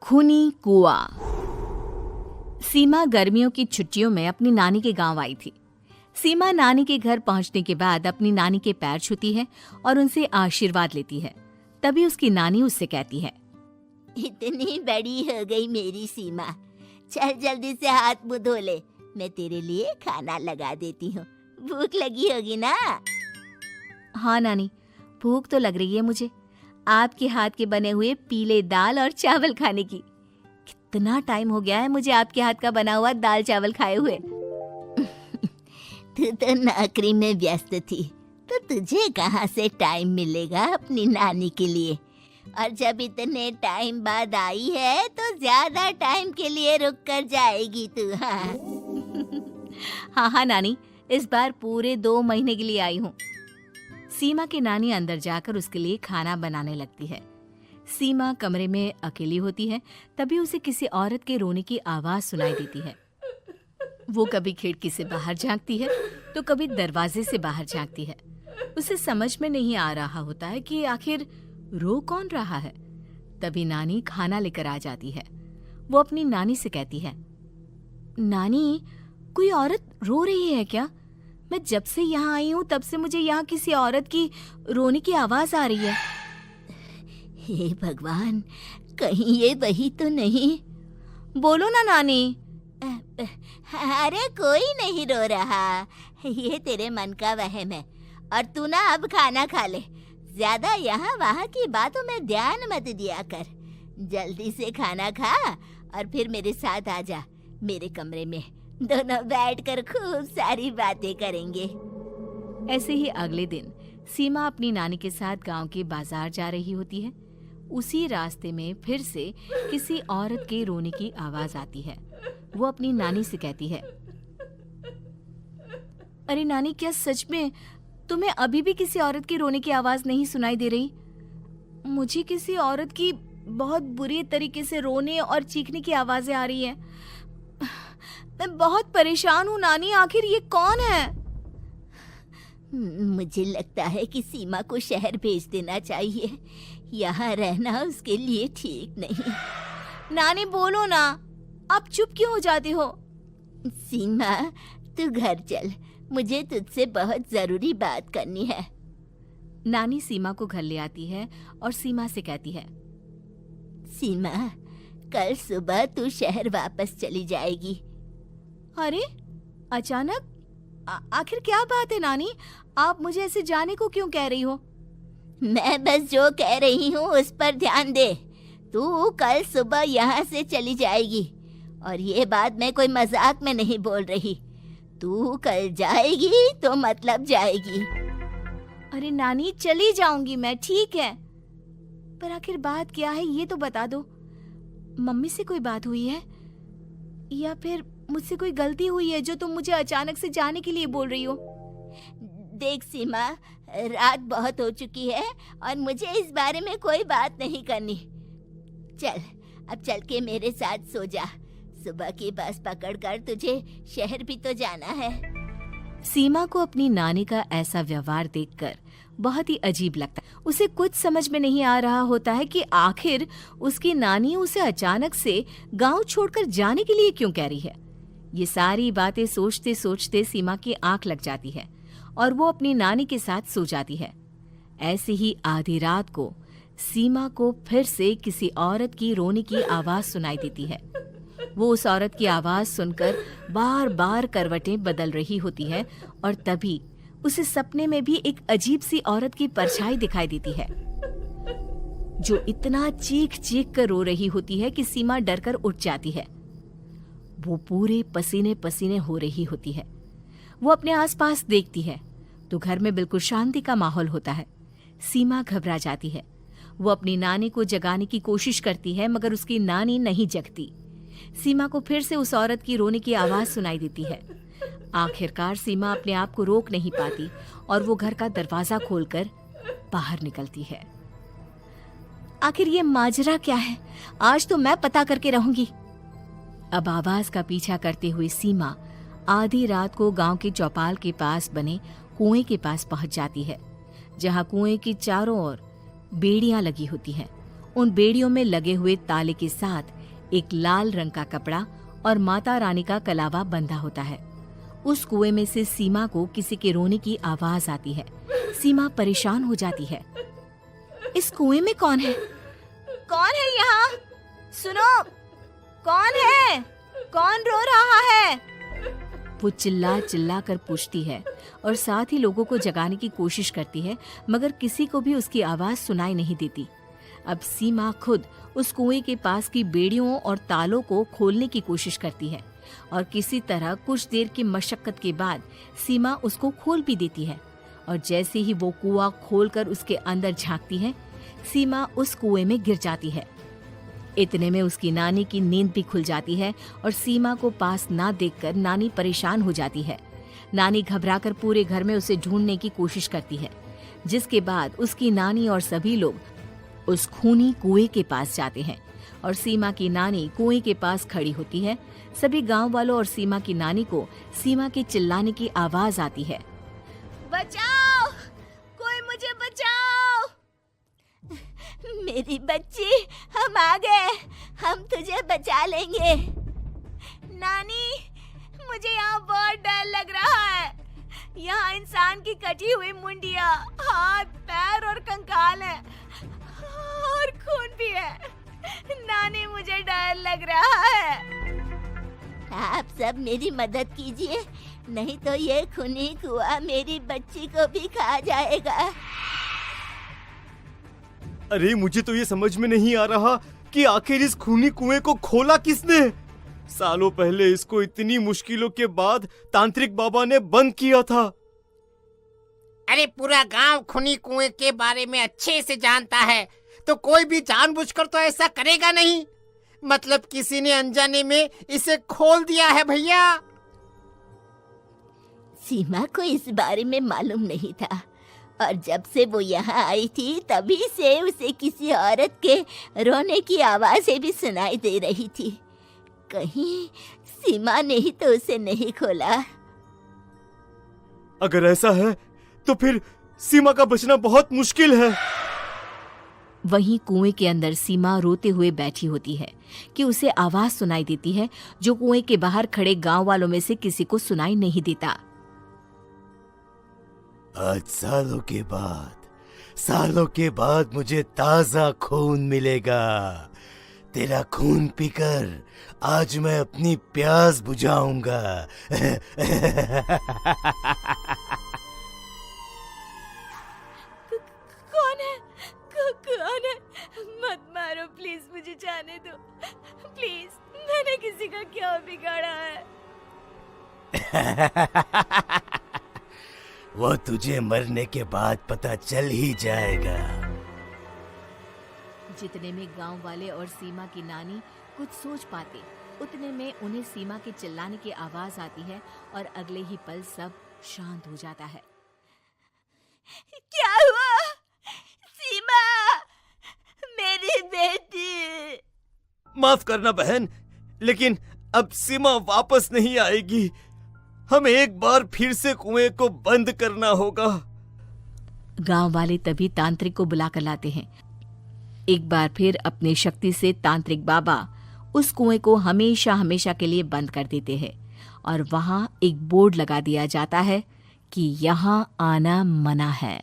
खूनी कुआं। सीमा गर्मियों की छुट्टियों में अपनी नानी के गांव आई थी। सीमा नानी के घर पहुंचने के बाद अपनी नानी के पैर छूती है और उनसे आशीर्वाद लेती है। तभी उसकी नानी उससे कहती है, इतनी बड़ी हो गई मेरी सीमा, चल जल्दी से हाथ मुंह धो ले, मैं तेरे लिए खाना लगा देती हूँ। भूख लगी होगी ना? हाँ नानी, भूख तो लग रही है मुझे, आपके हाथ के बने हुए पीले दाल और चावल खाने की। कितना टाइम हो गया है मुझे आपके हाथ का बना हुआ दाल चावल खाए हुए। तू तो नौकरी में व्यस्त थी, तो तुझे कहाँ से टाइम मिलेगा अपनी नानी के लिए? और जब इतने टाइम बाद आई है तो ज्यादा टाइम के लिए रुक कर जाएगी तू। हाँ नानी, इस बार पूरे 2 महीने के लिए आई हूँ। सीमा की नानी अंदर जाकर उसके लिए खाना बनाने लगती है। सीमा कमरे में अकेली होती है, तभी उसे किसी औरत के रोने की आवाज सुनाई देती है। वो कभी खिड़की से बाहर झांकती है तो कभी दरवाजे से बाहर झांकती है। उसे समझ में नहीं आ रहा होता है कि आखिर रो कौन रहा है। तभी नानी खाना लेकर आ जाती है। वो अपनी नानी से कहती है, नानी, कोई औरत रो रही है क्या? मैं जब से यहाँ आई हूँ तब से मुझे यहाँ किसी औरत की रोने की आवाज आ रही है। हे भगवान, कहीं ये वही तो नहीं? बोलो ना नानी। अरे कोई नहीं रो रहा, ये तेरे मन का वहम है। और तू ना अब खाना खा ले, ज्यादा यहाँ वहाँ की बातों में ध्यान मत दिया कर। जल्दी से खाना खा और फिर मेरे साथ आ जा मेरे कमरे में, दोनों बैठकर खूब सारी बातें करेंगे। ऐसे ही अगले दिन सीमा अपनी नानी के साथ गांव के बाजार जा रही होती है। उसी रास्ते में फिर से किसी औरत के रोने की आवाज आती है। वो अपनी नानी से कहती है, अरे नानी, क्या सच में तुम्हें अभी भी किसी औरत की रोने की आवाज नहीं सुनाई दे रही? मुझे किसी औरत की बहुत बुरी तरीके से रोने और चीखने की आवाजें आ रही है। मैं बहुत परेशान हूँ नानी, आखिर ये कौन है? मुझे लगता है कि सीमा को शहर भेज देना चाहिए, यहाँ रहना उसके लिए ठीक नहीं। नानी बोलो ना, आप चुप क्यों हो जाती हो? सीमा, तू घर चल, मुझे तुझसे बहुत जरूरी बात करनी है। नानी सीमा को घर ले आती है और सीमा से कहती है, सीमा, कल सुबह तू शहर वापस चली जाएगी। अरे अचानक? आखिर क्या बात है नानी, आप मुझे ऐसे जाने को क्यों कह रही हो? मैं बस जो कह रही हूँ उस पर ध्यान दे। तू कल सुबह यहाँ से चली जाएगी, और ये बात मैं कोई मजाक में नहीं बोल रही। तू कल जाएगी तो मतलब जाएगी। अरे नानी, चली जाऊंगी मैं, ठीक है, पर आखिर बात क्या है ये तो बता दो। मम्मी से कोई बात हुई है या फिर मुझसे कोई गलती हुई है जो तुम मुझे अचानक से जाने के लिए बोल रही हो? देख सीमा, रात बहुत हो चुकी है और मुझे इस बारे में कोई बात नहीं करनी। चल, अब चल के मेरे साथ सो जा। सुबह की बस पकड़कर तुझे शहर भी तो जाना है। सीमा को अपनी नानी का ऐसा व्यवहार देखकर बहुत ही अजीब लगता है। उसे कुछ समझ में नहीं आ रहा होता है कि आखिर उसकी नानी उसे अचानक से गांव छोड़कर जाने के लिए क्यों कह रही है। ये सारी बातें सोचते सोचते सीमा की आंख लग जाती है और वो अपनी नानी के साथ सो जाती है। ऐसे ही आधी रात को सीमा को फिर से किसी औरत की रोने की आवाज सुनाई देती है। वो उस औरत की आवाज सुनकर बार बार करवटें बदल रही होती है और तभी उसे सपने में भी एक अजीब सी औरत की परछाई दिखाई देती है, जो इतना चीख चीख कर रो रही होती है कि सीमा डरकर उठ जाती है। वो पूरे पसीने पसीने हो रही होती है। वो अपने आसपास देखती है तो घर में बिल्कुल शांति का माहौल होता है। सीमा घबरा जाती है। वो अपनी नानी को जगाने की कोशिश करती है, मगर उसकी नानी नहीं जगती। सीमा को फिर से उस औरत की रोने की आवाज सुनाई देती है। आखिरकार सीमा अपने आप को रोक नहीं पाती और वो घर का दरवाजा खोलकर बाहर निकलती है। आखिर ये माजरा क्या है? आज तो मैं पता करके रहूंगी। अब आवाज का पीछा करते हुए सीमा आधी रात को गांव के चौपाल के पास बने कुएं के पास पहुंच जाती है, जहां कुएं की चारों ओर बेड़ियां लगी होती हैं उन बेड़ियों में लगे हुए ताले के साथ एक लाल रंग का कपड़ा और माता रानी का कलावा बंधा होता है। उस कुएं में से सीमा को किसी के रोने की आवाज आती है। सीमा परेशान हो जाती है। इस कुएं में कौन है? कौन है यहाँ? सुनो, कौन है? कौन रो रहा है? वो चिल्ला चिल्ला कर पूछती है और साथ ही लोगों को जगाने की कोशिश करती है, मगर किसी को भी उसकी आवाज सुनाई नहीं देती। अब सीमा खुद उस कुएं के पास की बेड़ियों और तालों को खोलने की कोशिश करती है और किसी तरह कुछ देर की मशक्कत के बाद सीमा उसको खोल भी देती है। और जैसे ही वो कुआं खोलकर उसके अंदर झांकती है, सीमा उस कुएं में गिर जाती है। इतने में उसकी नानी की नींद भी खुल जाती है और सीमा को पास ना देखकर नानी परेशान हो जाती है। नानी घबराकर पूरे घर में उसे ढूंढने की कोशिश करती है, जिसके बाद उसकी नानी और सभी लोग उस खूनी कुएं के पास जाते हैं और सीमा की नानी कुएं के पास खड़ी होती है। सभी गांव वालों और सीमा की नानी को सीमा के चिल्लाने की आवाज आती है। बचाओ, कोई मुझे बचाओ। मेरी बच्ची, हम आ गए, हम तुझे बचा लेंगे। नानी, मुझे यहाँ बहुत डर लग रहा है। यहाँ इंसान की कटी हुई मुंडिया, हाथ, पैर और कंकाल है और खून भी है। नानी, मुझे डर लग रहा है। आप सब मेरी मदद कीजिए, नहीं तो ये खूनी कुआं मेरी बच्ची को भी खा जाएगा। अरे मुझे तो ये समझ में नहीं आ रहा कि आखिर इस खूनी कुएं को खोला किसने। सालों पहले इसको इतनी मुश्किलों के बाद तांत्रिक बाबा ने बंद किया था। अरे पूरा गांव खूनी कुएं के बारे में अच्छे से जानता है, तो कोई भी जानबूझकर तो ऐसा करेगा नहीं। मतलब किसी ने अनजाने में इसे खोल दिया है भैया। सीमा को इस बारे में मालूम नहीं था और जब से वो यहाँ आई थी तभी से उसे किसी औरत के रोने की आवाजें भी सुनाई दे रही थी। कहीं सीमा ने ही तो उसे नहीं खोला। अगर ऐसा है तो फिर सीमा का बचना बहुत मुश्किल है। वहीं कुएं के अंदर सीमा रोते हुए बैठी होती है कि उसे आवाज सुनाई देती है जो कुएं के बाहर खड़े गांव वालों में से किसी को सुनाई नहीं देता। आज सालों के बाद मुझे ताजा खून मिलेगा। तेरा खून पीकर आज मैं अपनी प्यास बुझाऊंगा। कौन है? मत मारो प्लीज, मुझे जाने दो प्लीज। मैंने किसी का क्या बिगाड़ा है? वो तुझे मरने के बाद पता चल ही जाएगा। जितने में गांव वाले और सीमा की नानी कुछ सोच पाते, उतने में उन्हें सीमा के चिल्लाने की आवाज आती है और अगले ही पल सब शांत हो जाता है। क्या हुआ? सीमा, मेरी बेटी। माफ करना बहन, लेकिन अब सीमा वापस नहीं आएगी। हमें एक बार फिर से कुएं को बंद करना होगा। गांव वाले तभी तांत्रिक को बुला कर लाते हैं। एक बार फिर अपनी शक्ति से तांत्रिक बाबा उस कुएं को हमेशा हमेशा के लिए बंद कर देते हैं और वहां एक बोर्ड लगा दिया जाता है कि यहाँ आना मना है।